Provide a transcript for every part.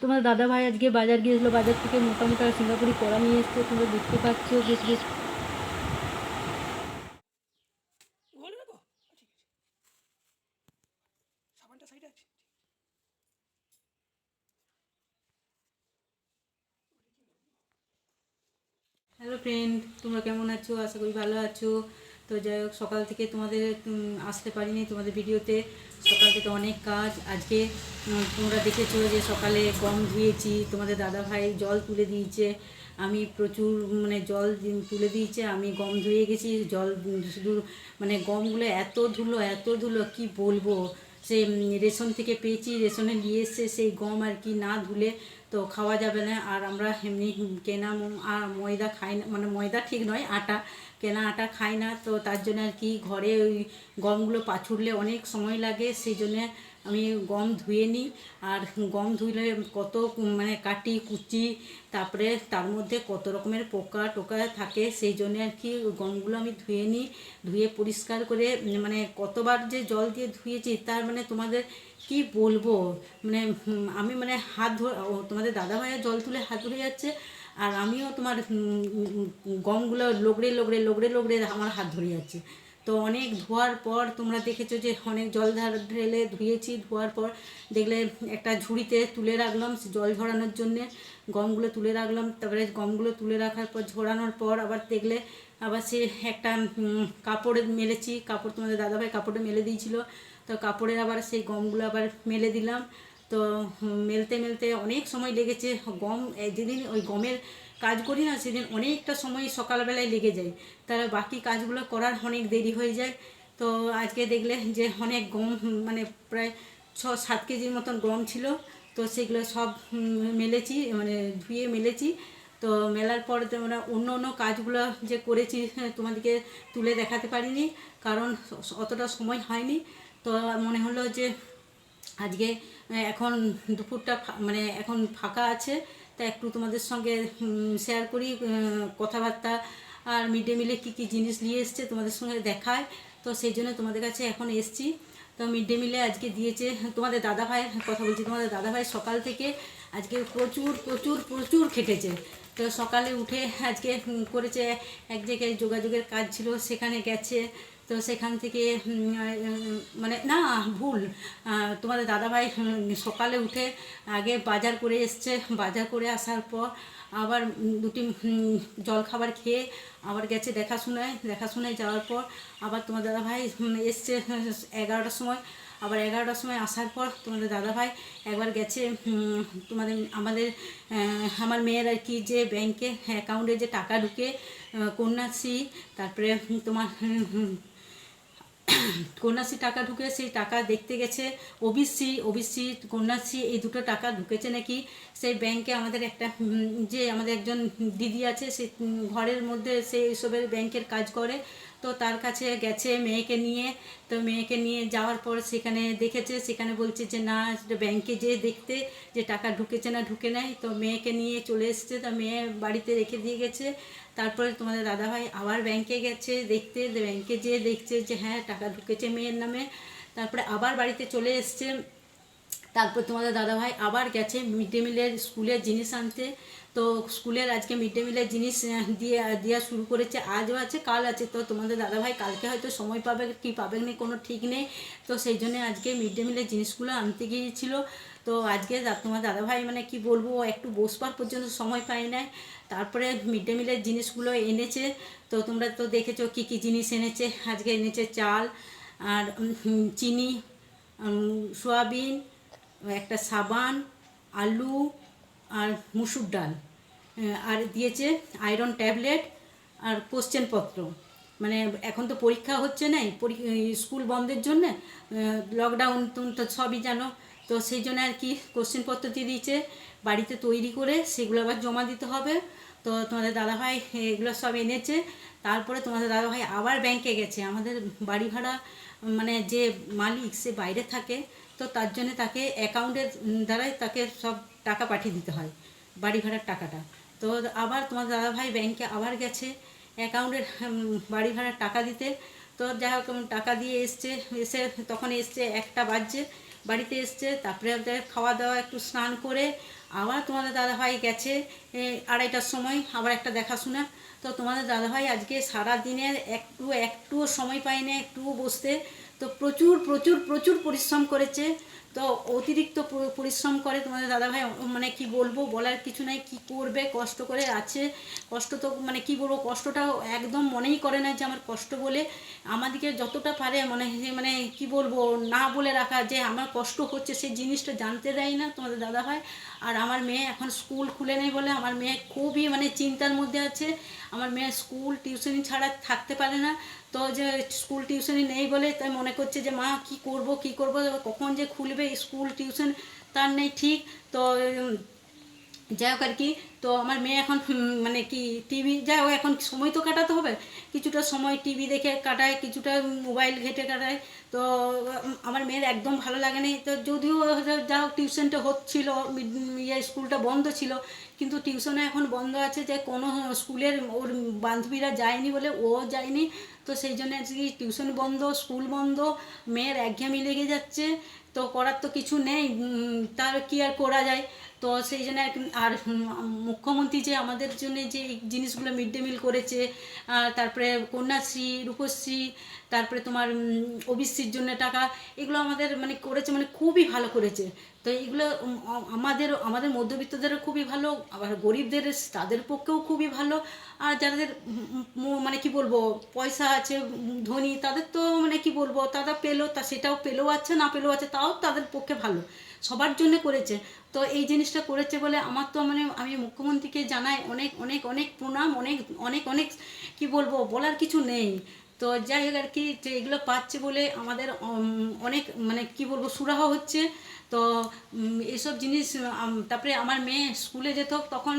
তোমার দাদা ভাই আজকে বাজার গিয়েছিলো, বাজার থেকে মোটামুটি সিঙ্গাপুরি কড়া নিয়ে এসছে, তোমরা দেখতে পাচ্ছ। বেশ বেশ হ্যালো ফ্রেন্ড, তোমরা কেমন আছো? আশা করি ভালো আছো। তো যাই হোক, সকাল থেকে তোমাদের আসতে পারিনি তোমাদের ভিডিওতে। সকাল থেকে অনেক কাজ। আজকে তোমরা দেখেছো যে সকালে গম ধুয়েছি, তোমাদের দাদা ভাই জল তুলে দিয়েছে, আমি প্রচুর মানে জল তুলে দিয়েছে, আমি গম ধুয়ে গেছি। জল শুধু মানে গমগুলো এত ধুলো কি বলবো। সে রেশন থেকে পেয়েছি, রেশনে নিয়ে এসছে সেই গম, আর কি না ধুলে তো খাওয়া যাবে না। আর আমরা এমনি কেনা আর ময়দা খাই না, মানে ময়দা ঠিক নয়, আটা, কেনা আটা খাই না। তো তার জন্য আর কি ঘরে ওই গমগুলো পাছুড়লে অনেক সময় লাগে, সেই জন্যে আমি গম ধুয়ে নিই। আর গম ধুলে কত মানে কাটি কুচি, তারপরে তার মধ্যে কত রকমের পোকা টোকা থাকে, সেই জন্যে আর কি গমগুলো আমি ধুয়ে নিই। ধুয়ে পরিষ্কার করে মানে কতবার যে জল দিয়ে ধুয়েছি তার মানে তোমাদের কি বলবো। মানে আমি মানে হাত ধরে, তোমাদের দাদাভাইয়ের জল তুলে হাত ধরে যাচ্ছে, আর আমিও তোমার গমগুলো লগড়ে আমার হাত ধরে যাচ্ছে। তো অনেক ধোয়ার পর তোমরা দেখেছো যে অনেক জল ঢেলে ধুয়েছি। ধোয়ার পর দেখলে একটা ঝুড়িতে তুলে রাখলাম জল ঝরানোর জন্যে, গমগুলো তুলে রাখলাম। তারপরে গমগুলো তুলে রাখার পর ঝরানোর পর আবার দেখলে আবার সে একটা কাপড়ে মেলেছি, কাপড় তোমাদের দাদাভাই কাপড়ে মেলে দিয়েছিল, তো কাপড়ে আবার সেই গমগুলো আবার মেলে দিলাম। তো মেলতে মেলতে অনেক সময় লেগেছে। গম যেদিন ওই গমের কাজ করি না সেদিন অনেকটা সময় সকালবেলায় লেগে যায়, তার বাকি কাজগুলো করার অনেক দেরি হয়ে যায়। তো আজকে দেখলে যে অনেক গম মানে প্রায় 6-7 কেজির মতন গম ছিল, তো সেগুলো সব মেলেছি, মানে ধুয়ে মেলেছি। তো মেলার পর তোমরা অন্য অন্য কাজগুলো যে করেছি তোমাদেরকে তুলে দেখাতে পারিনি, কারণ অতটা সময় হয়নি। তো মনে হলো যে আজকে এখন দুপুরটা মানে এখন ফাঁকা আছে, তা একটু তোমাদের সঙ্গে শেয়ার করি কথাবার্তা। আর মিড ডে মিলে কী কী জিনিস নিয়ে এসছে তোমাদের সঙ্গে দেখায়, তো সেই জন্য তোমাদের কাছে এখন এসছি। তো মিড ডে মিলে আজকে দিয়েছে তোমাদের দাদাভাইয়ের কথা বলছি, তোমাদের দাদাভাই সকাল থেকে আজকে প্রচুর প্রচুর প্রচুর খেটেছে। তো সকালে উঠে আজকে করেছে, এক জায়গায় যোগাযোগের কাজ ছিল সেখানে গেছে। তো সেখান থেকে মানে না ভুল, তোমাদের দাদাভাই সকালে উঠে আগে বাজার করে এসছে, বাজার করে আসার পর আবার দুটি জলখাবার খেয়ে আবার গেছে দেখাশোনায় যাওয়ার পর আবার তোমার দাদাভাই এসছে 11টার সময়। আবার 11টার সময় আসার পর তোমাদের দাদাভাই একবার গেছে আমার মেয়ের আর কি যে ব্যাংকে অ্যাকাউন্টে যে টাকা ঢুকে কন্যাশ্রী, তারপরে তোমার কন্যাশ্রী টাকা ঢুকে সেই টাকা দেখতে গেছে। ওবিসি কন্যাশ্রী এই দুটো টাকা ঢুকেছে নাকি সেই ব্যাংকে। আমাদের একটা যে আমাদের একজন দিদি আছে, সে ঘরের মধ্যে সে এইসবের ব্যাংকের কাজ করে, তো তার কাছে গেছে মেয়েকে নিয়ে। তো মেয়েকে নিয়ে যাওয়ার পর সেখানে দেখেছে, সেখানে বলছে যে না ব্যাংকে যেয়ে দেখতে যে টাকা ঢুকেছে না ঢুকে নাই। তো মেয়েকে নিয়ে চলে এসছে, তা মেয়ে বাড়িতে রেখে দিয়ে গেছে। তারপরে তোমাদের দাদাভাই আবার ব্যাংকে গেছে দেখতে, ব্যাংকে যেয়ে দেখছে যে হ্যাঁ টাকা ঢুকেছে মেয়ের নামে। তারপরে আবার বাড়িতে চলে এসছে। তারপর তোমাদের দাদাভাই আবার গেছে মিড ডে মিলের স্কুলের জিনিস আনতে। তো স্কুলের আজকে মিড ডে মিলের জিনিস দেওয়া শুরু করেছে, আজও আছে কাল আছে। তো তোমাদের দাদাভাই কালকে হয়তো সময় পাবে কি পাবে না কোনো ঠিক নেই। তো সেই জন্য আজকে মিড ডে মিলের জিনিসগুলো আনতে গিয়েছিল। তো আজকে তোমার দাদাভাই মানে কি বলবো, একটু বসবার পর্যন্ত সময় পায় না। তারপরে মিড ডে মিলের জিনিসগুলো এনেছে। তো তোমরা তো দেখেছো কী কী জিনিস এনেছে। আজকে এনেছে চাল আর চিনি, সয়াবিন, একটা সাবান, আলু আর মুসুর ডাল, আর দিয়েছে আয়রন ট্যাবলেট আর কোশ্চেনপত্র। মানে এখন তো পরীক্ষা হচ্ছে না, স্কুল বন্ধের জন্যে, লকডাউন তো সবই জানো। তো সেই জন্য আর কি কোশ্চেনপত্র দিয়ে দিয়েছে বাড়িতে তৈরি করে, সেগুলো আবার জমা দিতে হবে। তো তোমাদের দাদাভাই এগুলো সব এনেছে। তারপরে তোমাদের দাদাভাই আবার ব্যাংকে গেছে। আমাদের বাড়ি ভাড়া মানে যে মালিক সে বাইরে থাকে, তো তার জন্য তাকে অ্যাকাউন্টের দ্বারাই তাকে সব টাকা পাঠিয়ে দিতে হয়, বাড়ি ভাড়ার টাকাটা। তো আবার তোমার দাদাভাই ব্যাংকে আবার গেছে অ্যাকাউন্টের বাড়ি ভাড়ার টাকা দিতে। তো যাই হোক টাকা দিয়ে এসে তখন এসছে 1টা বাজছে, বাড়িতে এসছে। তারপরে খাওয়া দাওয়া একটু স্নান করে আবার তোমাদের দাদাভাই গেছে 2:30টার সময় আবার একটা দেখাশোনা। তো তোমাদের দাদাভাই আজকে সারা দিনের একটুও সময় পায়নি একটুও বসতে। তো প্রচুর প্রচুর প্রচুর পরিশ্রম করেছে। তো অতিরিক্ত পরিশ্রম করে তোমাদের দাদাভাই, মানে কি বলবো, বলার কিছু নাই। কি করবে, কষ্ট করে আছে। কষ্ট তো মানে কি বলবো, কষ্টটাও একদম মনেই করে না যে আমার কষ্ট বলে। আমাদেরকে যতটা পারে মানে কি বলবো, না বলে রাখা যে আমার কষ্ট হচ্ছে সেই জিনিসটা জানতে দেয় না তোমাদের দাদাভাই। আর আমার মেয়ে এখন স্কুল খুলে নেই বলে আমার মেয়ে খুবই মানে চিন্তার মধ্যে আছে। আমার মেয়ে স্কুল টিউশনি ছাড়া থাকতে পারে না। তো যে স্কুল টিউশনি নেই বলে তাই মনে করছে যে মা কি করব কখন যে খুলবে স্কুল টিউশন তার নেই ঠিক। তো যাই হোক আর কি। তো আমার মেয়ে এখন মানে কি টিভি, যাই হোক এখন সময় তো কাটাতে হবে, কিছুটা সময় টিভি দেখে কাটায়, কিছুটা মোবাইল ঘেঁটে কাটায়। তো আমার মেয়ের একদম ভালো লাগে না। তো যদিও যা হোক টিউশনটা হচ্ছিল, স্কুলটা বন্ধ ছিল, কিন্তু টিউশনে এখন বন্ধ আছে, যে কোনো স্কুলের ওর বান্ধবীরা যায়নি বলে ও যায়নি। তো সেই জন্য আজকে টিউশন বন্ধ, স্কুল বন্ধ, মেয়ের একঘেয়েমি লেগে যাচ্ছে। তো করার তো কিছু নেই, তার কি আর করা যায়। তো সেই জন্য আর মুখ্যমন্ত্রী যে আমাদের জন্য যে জিনিসগুলো মিড ডে মিল করেছে, তারপরে কন্যাশ্রী, রূপশ্রী, তারপরে তোমার ওবিসির জন্য টাকা, এগুলো আমাদের মানে করেছে, মানে খুবই ভালো করেছে। তো এগুলো আমাদের মধ্যবিত্তদেরও খুবই ভালো, আবার গরিবদের তাদের পক্ষেও খুবই ভালো। আর যাদের মানে কি বলবো পয়সা আছে, ধনী, তাদের তো মানে কি বলবো তারা পেলো, সেটাও পেলেও আছে, না পেলেও আছে, তাও তাদের পক্ষে ভালো, সবার জন্য করেছে। তো এই জিনিসটা করেছে বলে আমার তো মানে আমি মুখ্যমন্ত্রীকে জানাই অনেক অনেক অনেক প্রণাম, অনেক অনেক অনেক কি বলবো, বলার কিছু নেই। তো যাই হোক আর কি, যে এগুলো পাচ্ছে বলে আমাদের অনেক মানে কি বলবো সুরাহা হচ্ছে। তো এইসব জিনিস তারপরে আমার মেয়ে স্কুলে যেত তখন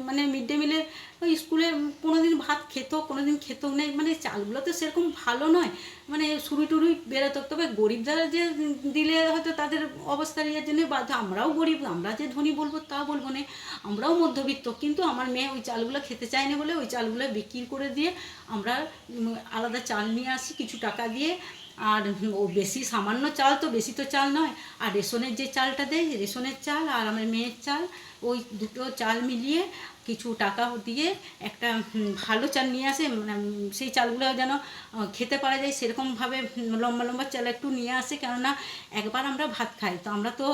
মানে মিড ডে মিলে ওই স্কুলে কোনো দিন ভাত খেত, কোনো দিন খেত নেই, মানে চালগুলো তো সেরকম ভালো নয়, মানে সুরুই টুরুই বেরোতো। তবে গরিবরা যে দিলে হয়তো তাদের অবস্থার ইয়ের জন্য বাধ্য, আমরাও গরিব, আমরা যে ধনী বলবো তা বলবো না, আমরাও মধ্যবিত্ত, কিন্তু আমার মেয়ে ওই চালগুলো খেতে চায়নি বলে ওই চালগুলো বিক্রি করে দিয়ে আমরা আলাদা চাল নিয়ে আসি কিছু টাকা দিয়ে। আর ও বেশি সামান্য চাল, তো বেশি তো চাল নয়, আর রেশনের যে চালটা দেয় রেশনের চাল আর আমার মেয়ের চাল, ওই দুটো চাল মিলিয়ে কিছু টাকা দিয়ে একটা ভালো চাল নিয়ে আসে, মানে সেই চালগুলো যেন খেতে পারা যায় সেরকমভাবে লম্বা লম্বা চাল একটু নিয়ে আসে। কেননা একবার আমরা ভাত খাই, তো আমরা তো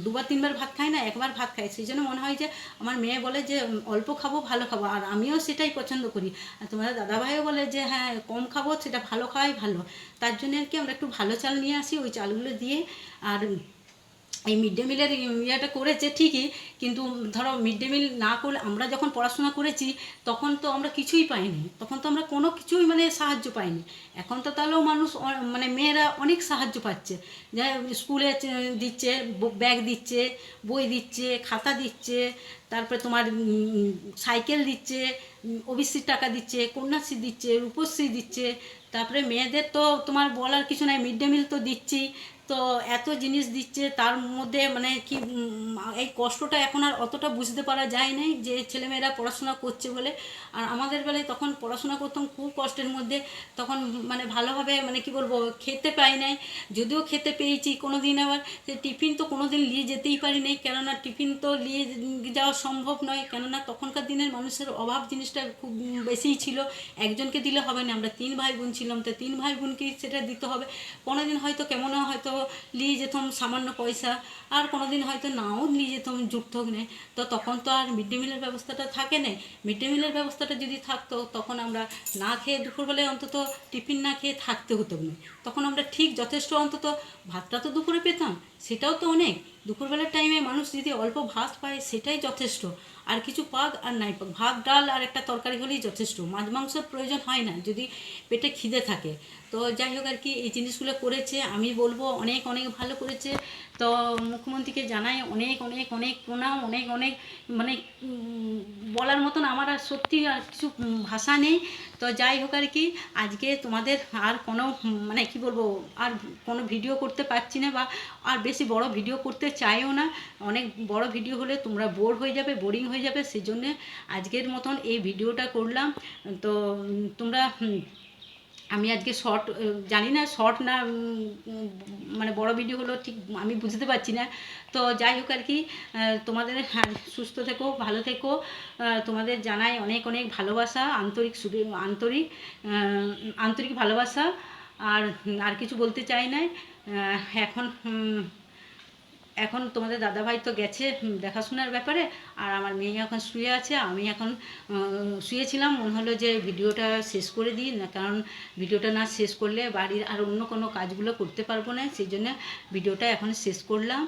দুবার তিনবার ভাত খাই না, একবার ভাত খাই। সেই জন্য মনে হয় যে আমার মেয়ে বলে যে অল্প খাবো ভালো খাবো, আর আমিও সেটাই পছন্দ করি। আর তোমাদের দাদাভাইও বলে যে হ্যাঁ কম খাবো, সেটা ভালো খাওয়াই ভালো। তার জন্য আর কি আমরা একটু ভালো চাল নিয়ে আসি, ওই চালগুলো দিয়ে। আর এই মিড ডে মিলের ইয়েটা করেছে ঠিকই, কিন্তু ধরো মিড ডে মিল না করলে, আমরা যখন পড়াশোনা করেছি তখন তো আমরা কিছুই পাইনি, তখন তো আমরা কোনো কিছুই মানে সাহায্য পাইনি। এখন তো তাহলেও মানুষ মানে মেয়েরা অনেক সাহায্য পাচ্ছে, যে স্কুলে দিচ্ছে, ব্যাগ দিচ্ছে, বই দিচ্ছে, খাতা দিচ্ছে, তারপরে তোমার সাইকেল দিচ্ছে, ওবিসির টাকা দিচ্ছে, কন্যাশ্রী দিচ্ছে, রূপশ্রী দিচ্ছে। তারপরে মেয়েদের তো তোমার বলার কিছু নাই, মিড ডে মিল তো দিচ্ছি। তো এত জিনিস দিচ্ছে, তার মধ্যে মানে কি এই কষ্টটা এখন আর অতটা বুঝতে পারা যায় নাই যে ছেলেমেয়েরা পড়াশোনা করছে বলে। আর আমাদের বেলায় তখন পড়াশোনা করতাম খুব কষ্টের মধ্যে, তখন মানে ভালোভাবে মানে কি বলবো খেতে পাই নাই। যদিও খেতে পেয়েছি কোনো দিন, আবার টিফিন তো কোনো দিন নিয়ে যেতেই পারি নাই, কেননা টিফিন তো নিয়ে যাওয়া সম্ভব নয়। কেননা তখনকার দিনের মানুষের অভাব জিনিসটা খুব বেশিই ছিল, একজনকে দিলে হবে না, আমরা 3 ভাই বোন ছিলাম, তো 3 ভাই বোনকেই সেটা দিতে হবে। কোনো দিন হয়তো কেমনও হয়তো নিয়ে যেতাম সামান্য পয়সা, আর কোনো দিন হয়তো নাও নিয়ে যেতাম যুক্ত নেই। তো তখন তো আর মিড ডে মিলের ব্যবস্থাটা থাকে না। মিড ডে মিলের ব্যবস্থাটা যদি থাকতো তখন আমরা না খেয়ে দুপুরবেলায় অন্তত টিফিন না খেয়ে থাকতে হতো না, তখন আমরা ঠিক যথেষ্ট অন্তত ভাতটা তো দুপুরে পেতাম, সেটাও তো অনেক। দুপুরবেলার টাইমে মানুষ যদি অল্প ভাত পায় সেটাই যথেষ্ট, আর কিছু পাক আর নাই পাক, ভাত ডাল আর একটা তরকারি হলেই যথেষ্ট, মাছ মাংসের প্রয়োজন হয় না যদি পেটে খিদে থাকে। তো যাই হোক আর কি এই জিনিসগুলো করেছে, আমি বলবো অনেক অনেক ভালো করেছে। তো মুখ্যমন্ত্রীকে জানাই অনেক অনেক অনেক প্রণাম, অনেক অনেক মানে বলার মতন আমার আর সত্যি আর কিছু ভাষা নেই। তো যাই হোক আর কি আজকে তোমাদের আর কোনো মানে কি বলবো আর কোনো ভিডিও করতে পারছি না, বা আর বেশি বড় ভিডিও করতে চাইও না। অনেক বড় ভিডিও হলে তোমরা বোর হয়ে যাবে, বোরিং হয়ে যাবে, সেই জন্যে আজকের মতন এই ভিডিওটা করলাম। তো তোমরা আমি আজকে শর্ট জানি না, শর্ট না মানে বড় ভিডিও হলো ঠিক আমি বুঝতে পারছি না। তো যাই হোক আর কি তোমাদের সুস্থ থেকো, ভালো থেকো। তোমাদের জানাই অনেক অনেক ভালোবাসা, আন্তরিক আন্তরিক আন্তরিক ভালোবাসা। আর আর কিছু বলতে চাই না। এখন এখন তোমাদের দাদাভাই তো গেছে দেখাশোনার ব্যাপারে, আর আমার মেয়ে এখন শুয়ে আছে। আমি এখন শুয়েছিলাম, মনে হলো যে ভিডিওটা শেষ করে দিই না, কারণ ভিডিওটা না শেষ করলে বাড়ির আর অন্য কোনো কাজগুলো করতে পারবো না, সেই জন্য ভিডিওটা এখন শেষ করলাম।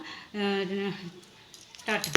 টাটা।